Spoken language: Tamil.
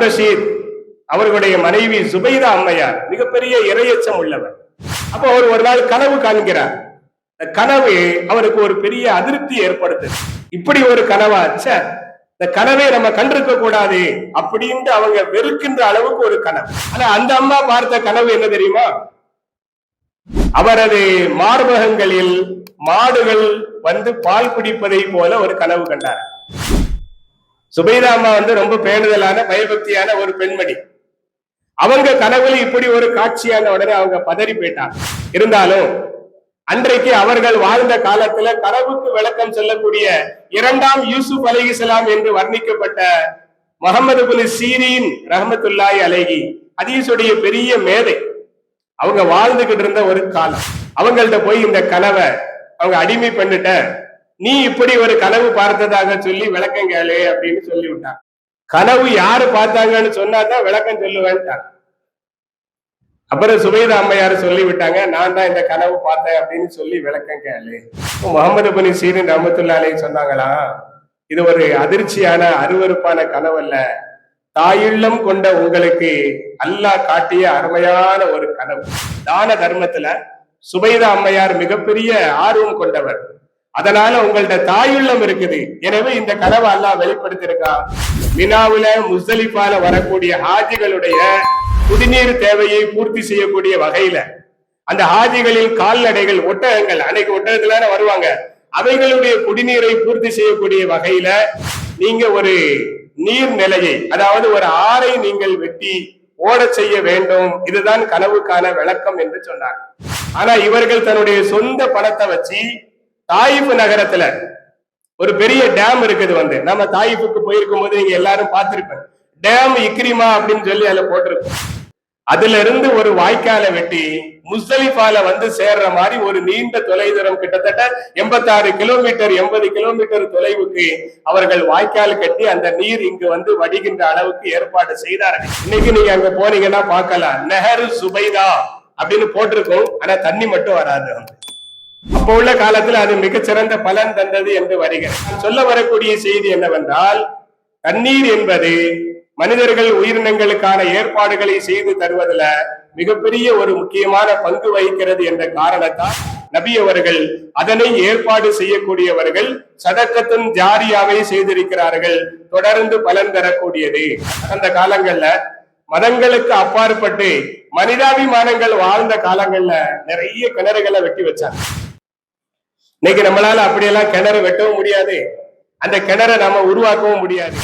ரஷீத் அவர்களுடைய மனைவி சுபைதா அம்மையார் மிகப்பெரிய இரையச்சம் உள்ளவர். அப்போ அவர் ஒரு நாள் கனவு காண்கிறார். கனவு அவருக்கு ஒரு பெரிய அதிருப்தி ஏற்படுத்து. இப்படி ஒரு கனவாச்ச, இந்த கனவை நம்ம கண்டிருக்க கூடாது அப்படின்னு அவங்க வெறுக்கின்ற அளவுக்கு ஒரு கனவு. ஆனா அந்த அம்மா பார்த்த கனவு என்ன தெரியுமா? அவரது மார்பகங்களில் மாடுகள் வந்து பால் குடிப்பதை போல ஒரு கனவு கண்டார். சுபைதா அம்மா ரொம்ப பேணுதலான பயபக்தியான ஒரு பெண்மணி. அவங்க கனவுல இப்படி ஒரு காட்சியான உடனே அவங்க பதறி போயிட்டாங்க. இருந்தாலும் அன்றைக்கு அவர்கள் வாழ்ந்த காலத்துல கனவுக்கு விளக்கம் சொல்லக்கூடிய இரண்டாம் யூசுப் அலைஹிஸ்ஸலாம் என்று வர்ணிக்கப்பட்ட முஹம்மது இப்னு சீரீன் ரஹ்மத்துல்லாஹி அலைஹி ஹதீஸுடைய பெரிய மேதை. அவங்க வாழ்ந்துகிட்டு இருந்த ஒரு காலம். அவங்கள்ட்ட போய் இந்த கனவை அவங்க அடிமை பண்ணிட்ட, நீ இப்படி ஒரு கனவு பார்த்ததாக சொல்லி விளக்கம் கேளு அப்படின்னு சொல்லி விட்டாங்க. கனவு யாரு பார்த்தாங்கன்னு சொன்னாதான் விளக்கம் சொல்லுவேன்ட்டாங்க. அப்புறம் சுபைதா அம்மையார் சொல்லி விட்டாங்க, நான் தான் இந்த கனவு பார்த்தேன் அப்படின்னு சொல்லி விளக்கம் கேளு. முஹம்மது இப்னு சீரீன் ரஹ்மத்துல்லாஹி அலைஹி சொன்னாங்களா, இது ஒரு அதிர்ச்சியான அருவருப்பான கனவு அல்ல, தாயுள்ளம் கொண்ட உங்களுக்கு அல்லாஹ் காட்டிய அருமையான ஒரு கனவு. தான தர்மத்துல சுபைதா அம்மையார் மிகப்பெரிய ஆர்வம் கொண்டவர். அதனால உங்கள்ட்ட தாயுள்ளம் இருக்குது. எனவே இந்த கனவை அல்லாஹ் வெளிப்படுத்தியிருக்கா. மினாவுல முஸ்தலிஃபால வரக்கூடிய ஹாஜிகளுடைய குடிநீர் தேவையை பூர்த்தி செய்யக்கூடிய வகையில அந்த ஹாஜிகளில் கால்நடைகள் ஒட்டகங்கள், அன்னைக்கு ஒட்டகத்துல வருவாங்க, அவைகளுடைய குடிநீரை பூர்த்தி செய்யக்கூடிய வகையில நீங்க ஒரு நீர்நிலையை, அதாவது ஒரு ஆறை நீங்கள் வெட்டி ஓட செய்ய வேண்டும். இதுதான் கனவுக்கான விளக்கம் என்று சொன்னார். ஆனா இவர்கள் தன்னுடைய சொந்த பணத்தை வச்சு தாயிஃப் நகரத்துல ஒரு பெரிய டேம் இருக்குது. நம்ம தாயிஃபுக்கு போயிருக்கும் போது நீங்க எல்லாரும் பார்த்திருப்பேன், டேம் இக்ரிமா அப்படின்னு சொல்லி அதுல போட்டிருக்கோம். அதுல இருந்து ஒரு வாய்க்காலை வெட்டி முஸ்தலிஃபால சேர்ற மாதிரி ஒரு நீண்ட தொலைதூரம், கிட்டத்தட்ட 86 கிலோமீட்டர் 80 கிலோமீட்டர் தொலைவுக்கு அவர்கள் வாய்க்கால் கட்டி அந்த நீர் இங்கு வடிகின்ற அளவுக்கு ஏற்பாடு செய்தார்கள். இன்னைக்கு நீங்க அங்க போனீங்கன்னா பார்க்கலாம், நெஹரு சுபைதா அப்படின்னு போட்டிருக்கோம். ஆனா தண்ணி மட்டும் வராது. அப்போ உள்ள காலத்துல அது மிகச்சிறந்த பலன் தந்தது என்று வருகிறது. சொல்ல வரக்கூடிய செய்தி என்னவென்றால், தண்ணீர் என்பது மனிதர்கள் உயிரினங்களுக்கான ஏற்பாடுகளை செய்து தருவதில் மிகப்பெரிய ஒரு முக்கியமான பங்கு வகிக்கிறது என்ற காரணத்தால் நபி அவர்கள் அதனை ஏற்பாடு செய்யக்கூடியவர்கள் சதக்கத்துன் ஜாரியாவை செய்திருக்கிறார்கள். தொடர்ந்து பலன் தரக்கூடியது. அந்த காலங்கள்ல மதங்களுக்கு அப்பாற்பட்டு மனிதாபிமானங்கள் வாழ்ந்த காலங்கள்ல நிறைய கிணறுகளை வெட்டி வச்சாங்க. இன்னைக்கு நம்மளால அப்படியெல்லாம் கிணறு வெட்டவும் முடியாது, அந்த கிணறை நம்ம உருவாக்கவும் முடியாது.